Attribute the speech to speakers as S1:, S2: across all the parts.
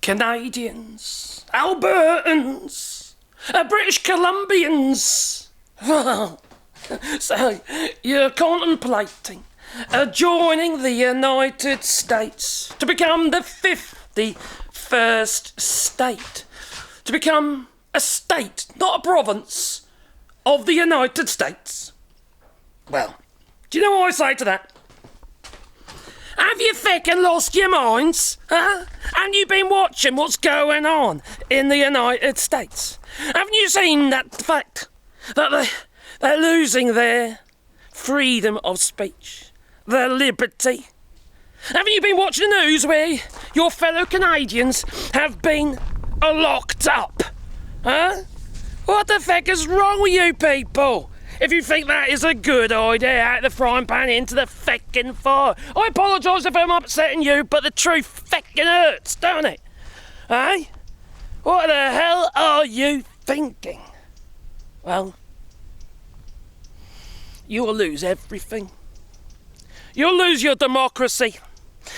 S1: Canadians, Albertans, British Columbians. So you're contemplating joining the United States to become the 51st state, to become a state, not a province, of the United States. Well, do you know what I say to that? Have you feckin' lost your minds, huh? And you been watching what's going on in the United States? Haven't you seen that fact that they're losing their freedom of speech, their liberty? Haven't you been watching the news where your fellow Canadians have been locked up? Huh? What the feck is wrong with you people? If you think that is a good idea, out of the frying pan into the feckin' fire. I apologise if I'm upsetting you, but the truth feckin' hurts, don't it? Eh? What the hell are you thinking? Well, you'll lose everything. You'll lose your democracy.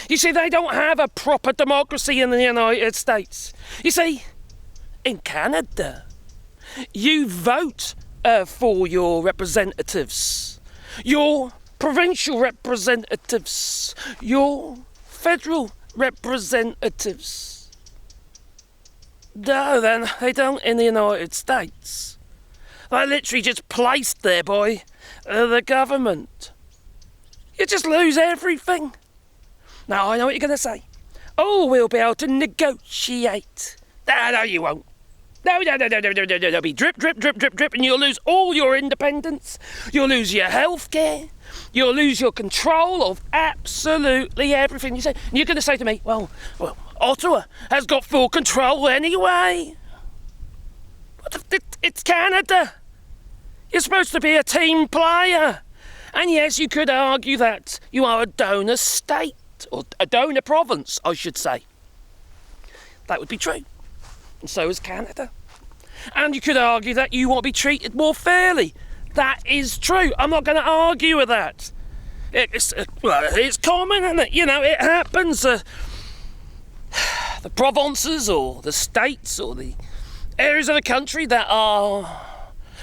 S1: You see, they don't have a proper democracy in the United States. You see, in Canada, you vote for your representatives, your provincial representatives, your federal representatives. No, then they don't in the United States. They're literally just placed there by the government. You just lose everything. Now, I know what you're going to say. Oh, we'll be able to negotiate. No, you won't. No, there'll be drip, drip, drip, drip, drip, and you'll lose all your independence. You'll lose your healthcare. You'll lose your control of absolutely everything. You're going to say to me, well, Ottawa has got full control anyway. It's Canada. You're supposed to be a team player. And yes, you could argue that you are a donor state, or a donor province, I should say. That would be true. And so is Canada. And you could argue that you want to be treated more fairly. That is true. I'm not going to argue with that. It's common, isn't it? You know, it happens. The provinces or the states or the areas of the country that are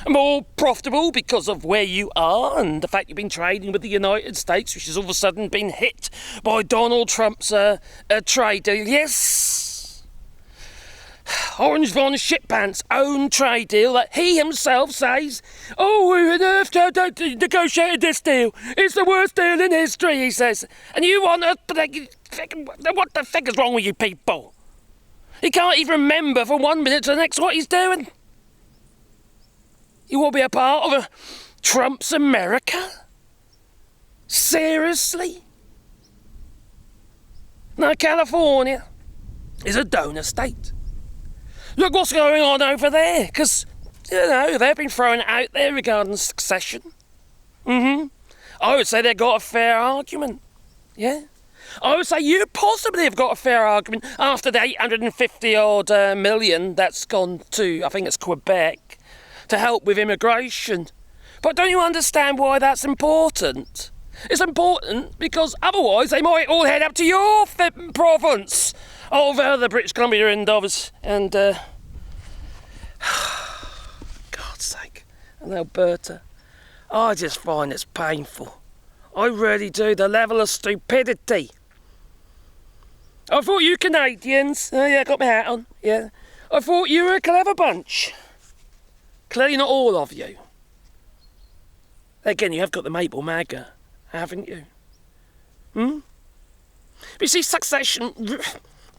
S1: more profitable because of where you are and the fact you've been trading with the United States, which has all of a sudden been hit by Donald Trump's trade deal. Yes. Orange von Shitpants' own trade deal that he himself says, oh, we negotiated this deal. It's the worst deal in history, he says. And you want to... What the fuck is wrong with you people? He can't even remember from one minute to the next what he's doing. You want to be a part of Trump's America? Seriously? Now, California is a donor state. Look what's going on over there, because, you know, they've been throwing it out there regarding secession. I would say they've got a fair argument, yeah? I would say you possibly have got a fair argument after the 850-odd million that's gone to, I think it's Quebec, to help with immigration. But don't you understand why that's important? It's important because otherwise they might all head up to your province over the British Columbia and God's sake, and Alberta. I just find it's painful. I really do. The level of stupidity. I thought you Canadians, I got my hat on, yeah. I thought you were a clever bunch. Clearly not all of you. Again, you have got the Maple MAGA, haven't you? But you see, succession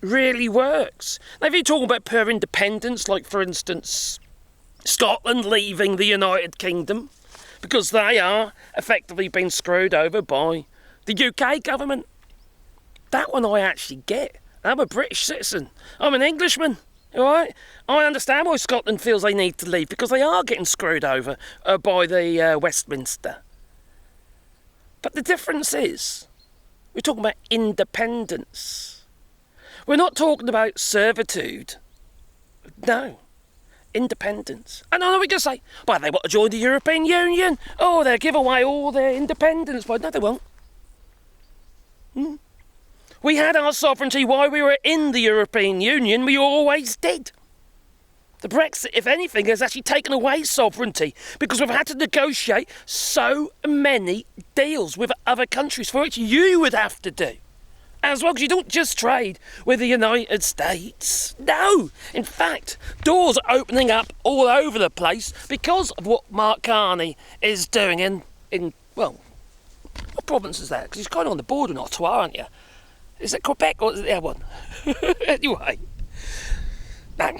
S1: really works. Now, if you talk about pure independence, like, for instance, Scotland leaving the United Kingdom, because they are effectively being screwed over by the UK government. That one I actually get. I'm a British citizen. I'm an Englishman. All right? I understand why Scotland feels they need to leave, because they are getting screwed over by the Westminster. But the difference is, we're talking about independence. We're not talking about servitude. No. Independence. And I know we can say, well, they want to join the European Union. Oh, they'll give away all their independence. But no, they won't. We had our sovereignty while we were in the European Union. We always did. The Brexit, if anything, has actually taken away sovereignty because we've had to negotiate so many deals with other countries for which you would have to do. As well, because you don't just trade with the United States. No! In fact, doors are opening up all over the place because of what Mark Carney is doing in what province is that? Because he's kind of on the border in Ottawa, aren't you? Is it Quebec or is it the other one? Anyway. Now,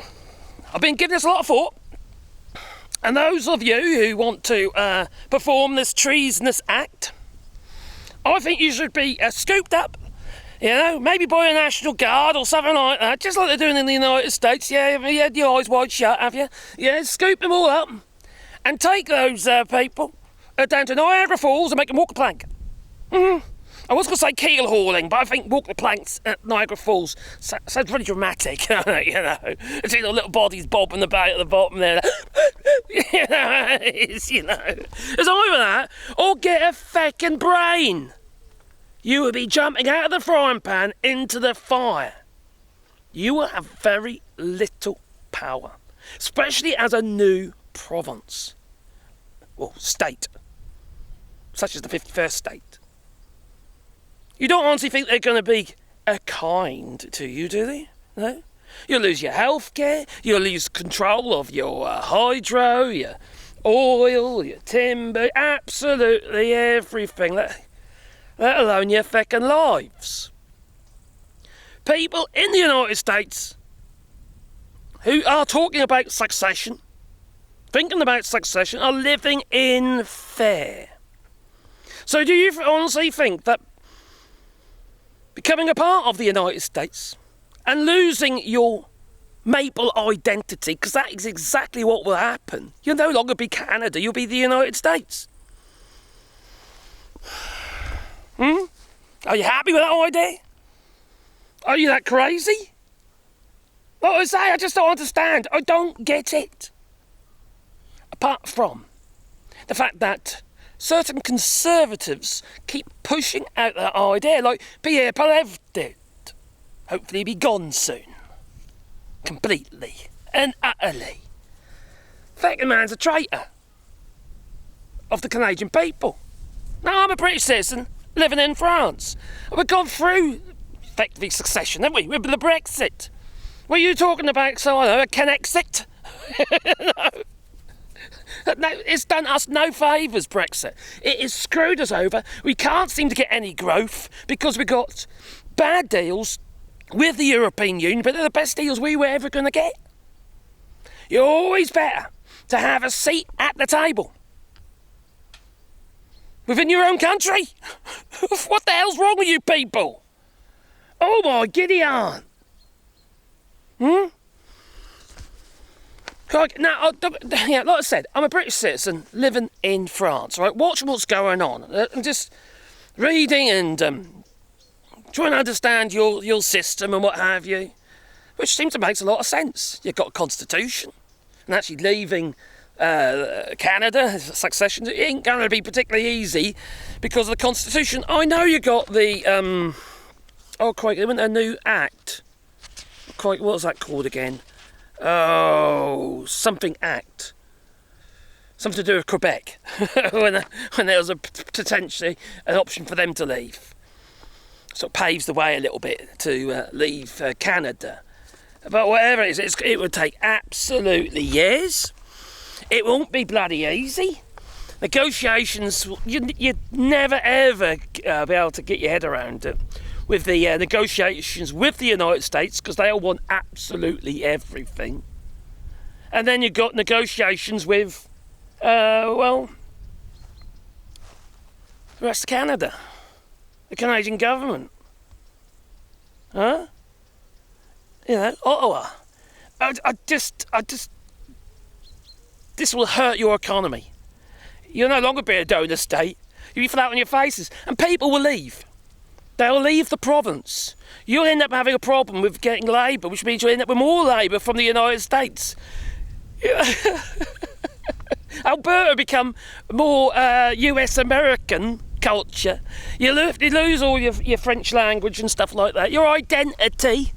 S1: I've been giving this a lot of thought. And those of you who want to perform this treasonous act, I think you should be scooped up. You know, maybe by a National Guard or something like that, just like they're doing in the United States. Yeah, you had your eyes wide shut, have you? Yeah, scoop them all up and take those people down to Niagara Falls and make them walk the plank. I was going to say keel hauling, but I think walk the planks at Niagara Falls sounds really dramatic, you know. See the little bodies bobbing about at the bottom there. It's either that or get a feckin' brain. You will be jumping out of the frying pan into the fire. You will have very little power, especially as a new province. Well, state, such as the 51st state. You don't honestly think they're going to be kind to you, do they? No? You'll lose your health care, you'll lose control of your hydro, your oil, your timber, absolutely everything. Let alone your feckin' lives. People in the United States who are talking about succession, thinking about succession, are living in fear. So do you honestly think that becoming a part of the United States and losing your maple identity, because that is exactly what will happen, you'll no longer be Canada, you'll be the United States? Are you happy with that idea? Are you that crazy? Like I say, I just don't understand. I don't get it. Apart from the fact that certain conservatives keep pushing out that idea, like Pierre Poilievre did. Hopefully be gone soon. Completely and utterly. Feckin' man's a traitor of the Canadian people. Now, I'm a British citizen living in France. We've gone through effectively succession, haven't we? With the Brexit. Were you talking about, so I know, a Canexit? No, it's done us no favours, Brexit. It has screwed us over. We can't seem to get any growth because we got bad deals with the European Union, but they're the best deals we were ever going to get. You're always better to have a seat at the table within your own country. What the hell's wrong with you people? Oh my giddy aunt. Now, like I said, I'm a British citizen living in France, right? Watching what's going on. I'm just reading and trying to understand your system and what have you, which seems to make a lot of sense. You've got a constitution, and actually leaving Canada, succession, it ain't going to be particularly easy because of the constitution. I know you got the, they went a new act. What was that called again? Oh, something act. Something to do with Quebec, when there was potentially an option for them to leave. So it paves the way a little bit to leave Canada. But whatever it is, it would take absolutely years. It won't be bloody easy. Negotiations, you'd never ever be able to get your head around it with the negotiations with the United States, because they all want absolutely everything. And then you've got negotiations with, the rest of Canada, the Canadian government. Huh? You know, Ottawa. I just, this will hurt your economy. You'll no longer be a donor state. You'll be flat on your faces. And people will leave. They'll leave the province. You'll end up having a problem with getting labour, which means you'll end up with more labour from the United States. Alberta will become more US American culture. You lose all your French language and stuff like that. Your identity.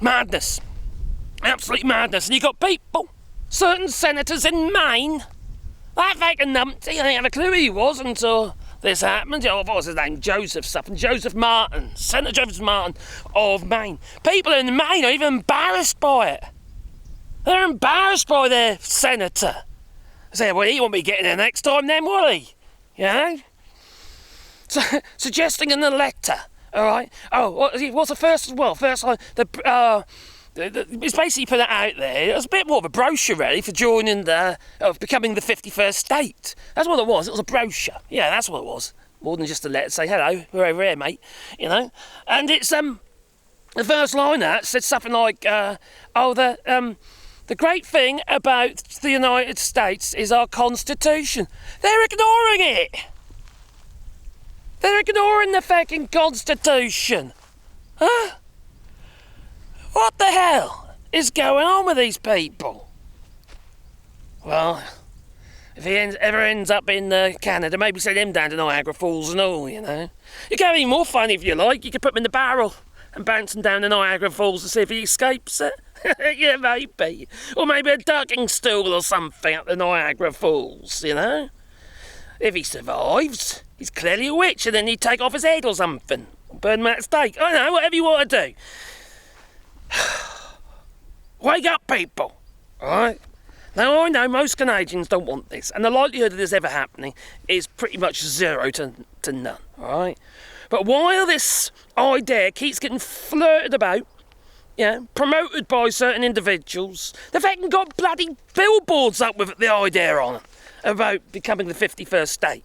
S1: Madness. Absolute madness. And you got people, certain senators in Maine. That fucking numpty, I didn't have a clue who he was until this happened. What was his name? Joseph something. Joseph Martin. Senator Joseph Martin of Maine. People in Maine are even embarrassed by it. They're embarrassed by their senator. I say, well, he won't be getting there next time then, will he? You know? So, suggesting in the letter, all right? Oh, what's the first? Well, first line, it's basically put it out there. It was a bit more of a brochure, really, for joining becoming the 51st state. That's what it was. It was a brochure. Yeah, that's what it was. More than just a letter to say, hello, we're over here, mate. You know? And it's, the first line that said something like, the great thing about the United States is our Constitution. They're ignoring it. They're ignoring the fucking Constitution. Huh? What the hell is going on with these people? Well, if he ever ends up in Canada, maybe send him down to Niagara Falls and all, you know. You can have even more fun if you like. You could put him in the barrel and bounce him down to Niagara Falls to see if he escapes it. Yeah, maybe. Or maybe a ducking stool or something at the Niagara Falls, you know. If he survives, he's clearly a witch, and then you take off his head or something. Burn him at a stake. I don't know, whatever you want to do. Wake up, people. Alright? Now, I know most Canadians don't want this, and the likelihood of this ever happening is pretty much 0 to none. Alright? But while this idea keeps getting flirted about, promoted by certain individuals, they've even got bloody billboards up with the idea on them about becoming the 51st state.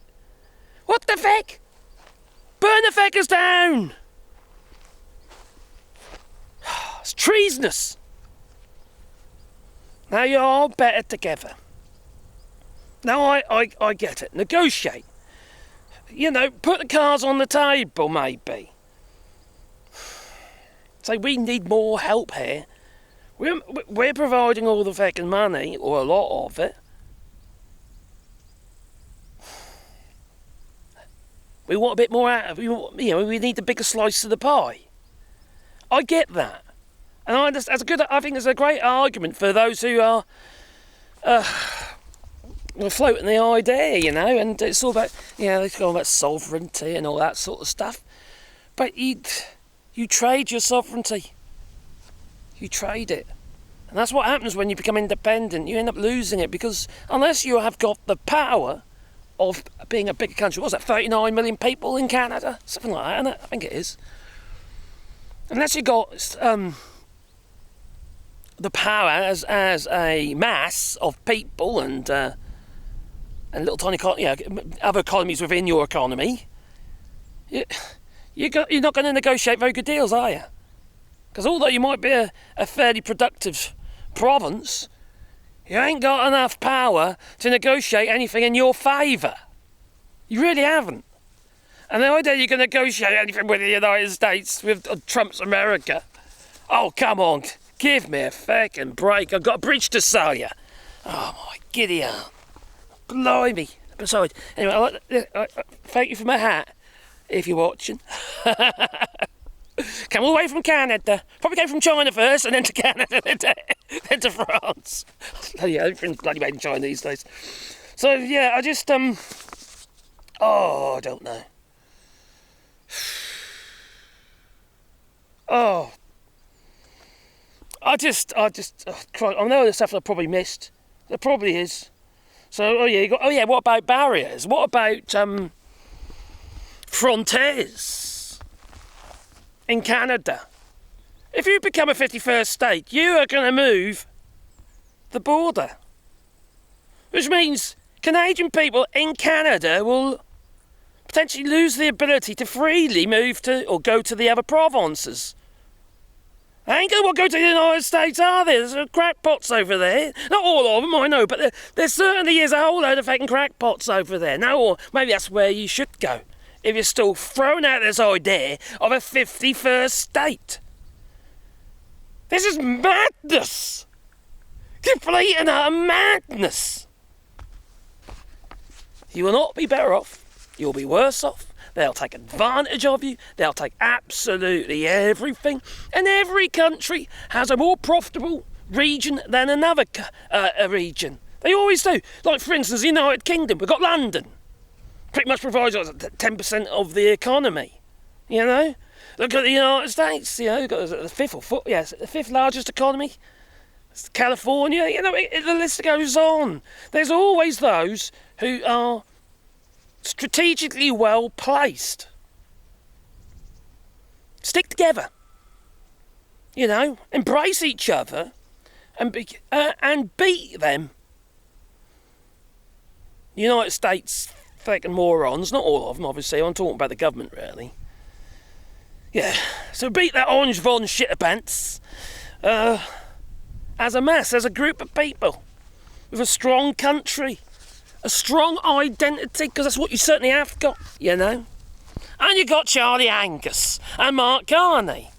S1: What the feck? Burn the feckers down! It's treasonous. Now you're all better together. Now I get it. Negotiate. You know, put the cards on the table, maybe. Say, we need more help here. We're providing all the fucking money, or a lot of it. We want a bit more out of it. We need a bigger slice of the pie. I get that. And I think it's a great argument for those who are floating the idea, you know, and it's all about, they're talking about sovereignty and all that sort of stuff. But you trade your sovereignty. You trade it. And that's what happens when you become independent. You end up losing it because unless you have got the power of being a bigger country, what's that, 39 million people in Canada? Something like that, isn't it? I think it is. Unless you got the power as a mass of people and little tiny other economies within your economy, you're not going to negotiate very good deals, are you? Because although you might be a fairly productive province, you ain't got enough power to negotiate anything in your favour. You really haven't. And the idea you can negotiate anything with the United States, with Trump's America, oh, come on, give me a fucking break. I've got a bridge to sell you. Oh, my giddy aunt. Blimey. Besides, anyway, thank you for my hat, if you're watching. Come all the way from Canada. Probably came from China first, and then to Canada, then to France. Yeah, everything's bloody made in China these days. So, yeah, I just, I don't know. Oh, I know there's stuff I probably missed. There probably is. So, what about barriers? What about frontiers in Canada? If you become a 51st state, you are going to move the border. Which means Canadian people in Canada will potentially lose the ability to freely move to or go to the other provinces. They ain't going to want to go to the United States, are there? There's crackpots over there. Not all of them, I know, but there certainly is a whole load of fucking crackpots over there. No, or maybe that's where you should go, if you're still throwing out this idea of a 51st state. This is madness! Complete and utter madness! You will not be better off. You'll be worse off. They'll take advantage of you. They'll take absolutely everything. And every country has a more profitable region than another region. They always do. Like, for instance, the United Kingdom. We've got London. Pretty much provides 10% of the economy. You know? Look at the United States. You know, you've got the fifth largest economy. It's California. You know, the list goes on. There's always those who are strategically well placed. Stick together. You know, embrace each other, and beat them. United States fucking morons, not all of them, obviously. I'm talking about the government, really. Yeah, so beat that orange von shitterpants as a mass, as a group of people with a strong country, a strong identity, because that's what you certainly have got, you know. And you got Charlie Angus and Mark Carney.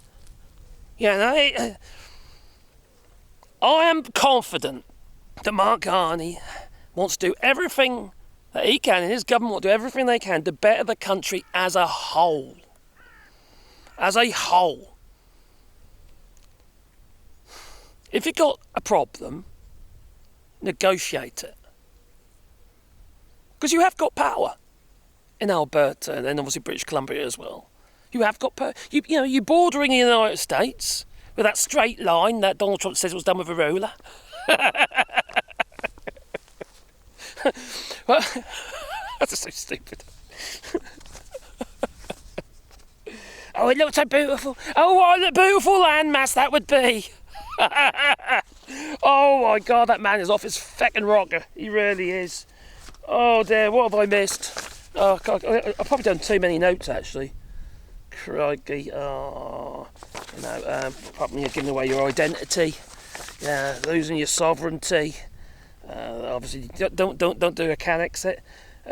S1: You know, I am confident that Mark Carney wants to do everything that he can, and his government will do everything they can to better the country as a whole. As a whole. If you've got a problem, negotiate it. Because you have got power in Alberta, and then obviously British Columbia as well. You have got power. You know, you're bordering the United States with that straight line that Donald Trump says was done with a ruler. Well, that's so stupid. Oh, it looks so beautiful. Oh, what a beautiful landmass that would be. Oh my God, that man is off his feckin' rocker. He really is. Oh dear, what have I missed? Oh God, I've probably done too many notes actually. Crikey. Oh, you know, probably giving away your identity. Yeah, losing your sovereignty. Obviously, don't do a Canexit. I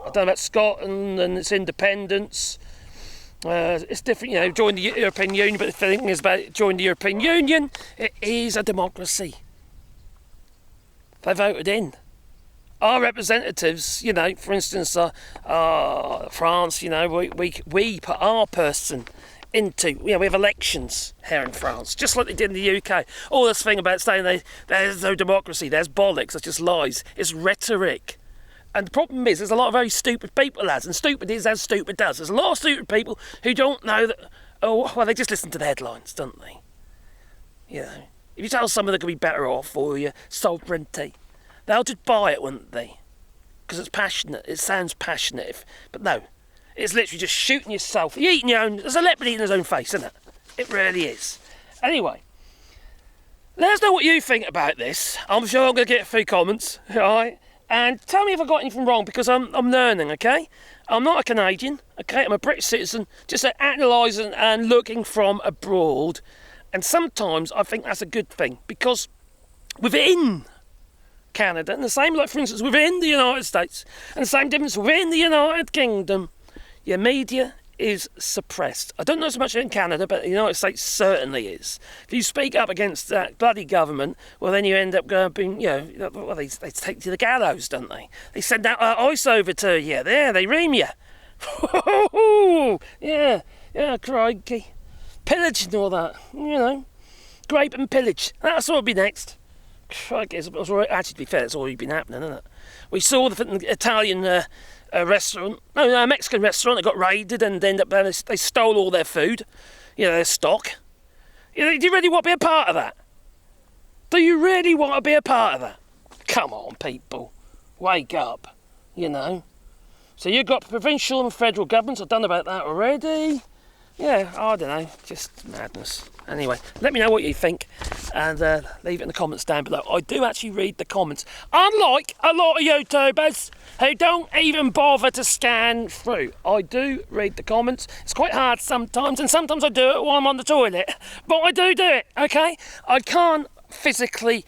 S1: don't know about Scotland and its independence. It's different, you know, join the European Union, but the thing is about joining the European Union, it is a democracy. They voted in. Our representatives, you know, for instance, France, you know, we put our person into, you know, we have elections here in France, just like they did in the UK. All this thing about saying there's no democracy, there's bollocks, that's just lies. It's rhetoric. And the problem is, there's a lot of very stupid people, lads, and stupid is as stupid does. There's a lot of stupid people who don't know that, oh, well, they just listen to the headlines, don't they? You know, if you tell someone they're going to be better off for your sovereignty, they'll just buy it, wouldn't they? Because it's passionate, it sounds passionate, but no, it's literally just shooting yourself. You're eating your own, there's a leopard eating his own face, isn't it? It really is. Anyway, let us know what you think about this. I'm sure I'm going to get a few comments, alright? And tell me if I got anything wrong, because I'm learning, okay? I'm not a Canadian, okay? I'm a British citizen, just analysing and looking from abroad. And sometimes I think that's a good thing, because within Canada, and the same, like for instance, within the United States, and the same difference within the United Kingdom, your media is suppressed. I don't know so much in Canada, but the United States certainly is. If you speak up against that bloody government, well, then you end up being, you know, well, they take you to the gallows, don't they? They send out ice over to you. There, they ream you. Yeah, crikey. Pillage and all that, you know. Grape and pillage. That's what will be next. Crikey, actually, to be fair, it's already been happening, isn't it? We saw the Italian Mexican restaurant that got raided, and ended up they stole all their food, you know, their stock. You know, do you really want to be a part of that? Do you really want to be a part of that? Come on, people, wake up, you know. So you've got provincial and federal governments. I've done about that already. Yeah, I don't know, just madness. Anyway, let me know what you think, and leave it in the comments down below. I do actually read the comments, unlike a lot of YouTubers who don't even bother to scan through. I do read the comments. It's quite hard sometimes, and sometimes I do it while I'm on the toilet, but I do it, okay? I can't physically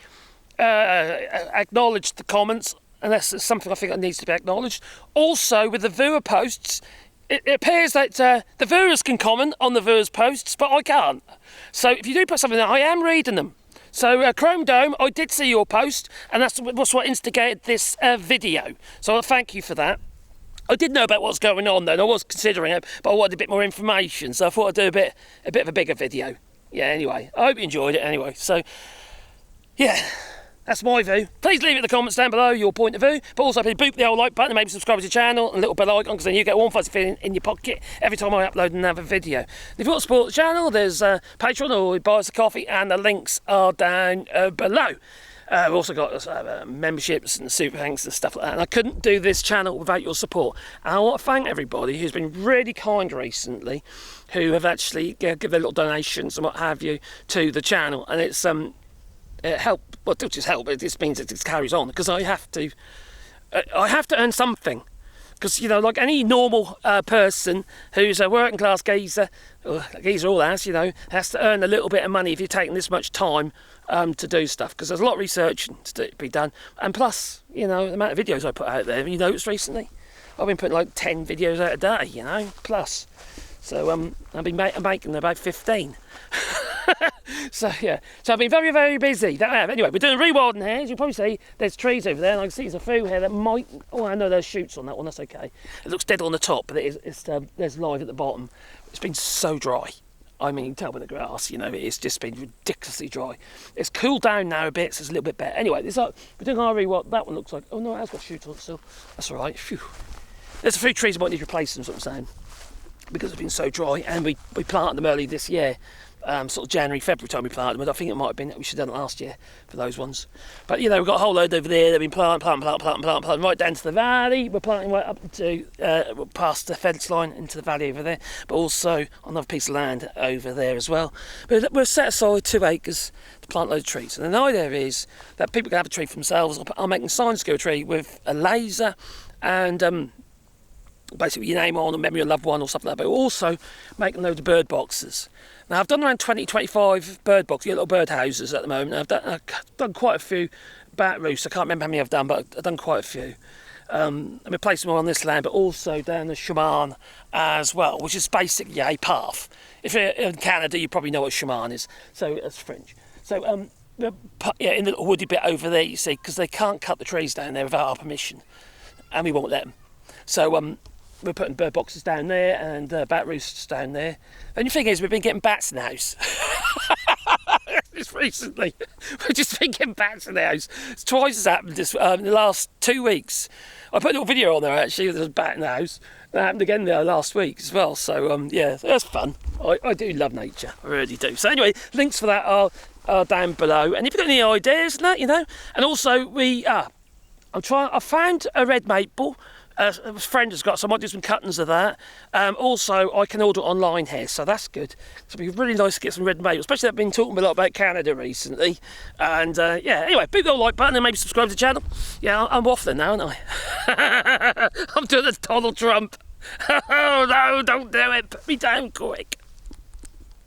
S1: acknowledge the comments unless it's something I think that needs to be acknowledged. Also, with the viewer posts, it appears that the viewers can comment on the viewers' posts, but I can't. So if you do put something there, I am reading them. So, Chrome Dome, I did see your post, and that's what instigated this video. So, thank you for that. I did know about what's going on, though, and I was considering it, but I wanted a bit more information, so I thought I'd do a bit of a bigger video. Yeah, anyway, I hope you enjoyed it anyway. So, yeah, that's my view. Please leave it in the comments down below, your point of view, but also please boop the old like button and maybe subscribe to the channel and a little bell icon, because then you get a warm fuzzy feeling in your pocket every time I upload another video. And if you want to support the channel, there's Patreon, or buy us a coffee, and the links are down below. We've also got memberships and super thanks and stuff like that. And I couldn't do this channel without your support. And I want to thank everybody who's been really kind recently, who have actually given their little donations and what have you to the channel. And it's it helped. Well, it just help. It just means it just carries on, because I have to earn something. Because, you know, like any normal person who's a working class geezer, or geezer all has, you know, has to earn a little bit of money if you're taking this much time to do stuff. Because there's a lot of research to be done. And plus, you know, the amount of videos I put out there, have you noticed recently? I've been putting like 10 videos out a day, you know, plus. So I've been making about 15. So yeah, so I've been very, very busy. Anyway, we're doing rewilding here. As you can probably see, there's trees over there, and I can see there's a few here that might. Oh, I know there's shoots on that one. That's okay. It looks dead on the top, but there's live at the bottom. It's been so dry. I mean, you can tell by the grass, you know, it's just been ridiculously dry. It's cooled down now a bit, so it's a little bit better. Anyway, we're doing our rewild. That one looks like. Oh no, it has got shoots on it still. That's all right. Phew. There's a few trees that might need replacing, sort of saying, because it's been so dry, and we planted them early this year. Sort of January, February time we planted them. I think it might have been, we should have done it last year for those ones. But, you know, we've got a whole load over there. They've been planting right down to the valley. We're planting right up to, past the fence line into the valley over there, but also on another piece of land over there as well. But we've set aside 2 acres to plant loads of trees. And the idea is that people can have a tree for themselves. I'm making signs to go a tree with a laser and basically your name on, or memory of a loved one or something like that, but also making loads of bird boxes. Now, I've done around 20-25 bird boxes, little bird houses at the moment. I've done quite a few bat roosts. I can't remember how many I've done, but I've done quite a few. And we placed them on this land, but also down the Shaman as well, which is basically a path. If you're in Canada, you probably know what Shaman is. So it's French. So yeah, in the little woody bit over there, you see, because they can't cut the trees down there without our permission, and we won't let them. So we're putting bird boxes down there and bat roosts down there. The only thing is, we've been getting bats in the house. Just recently, we've just been getting bats in the house. It's twice has happened in the last 2 weeks. I put a little video on there actually. There's a bat in the house. That happened again there last week as well. So yeah, that's fun. I do love nature. I really do. So anyway, links for that are down below. And if you've got any ideas, let you know. And also I found a red maple. A friend has got some. I might do some cuttings of that. Also, I can order online here, so that's good. So it'd be really nice to get some red maple, especially I've been talking a lot about Canada recently. And yeah, anyway, big old like button and maybe subscribe to the channel. Yeah, I'm waffling now, aren't I? I'm doing the Donald Trump. Oh no, don't do it. Put me down quick.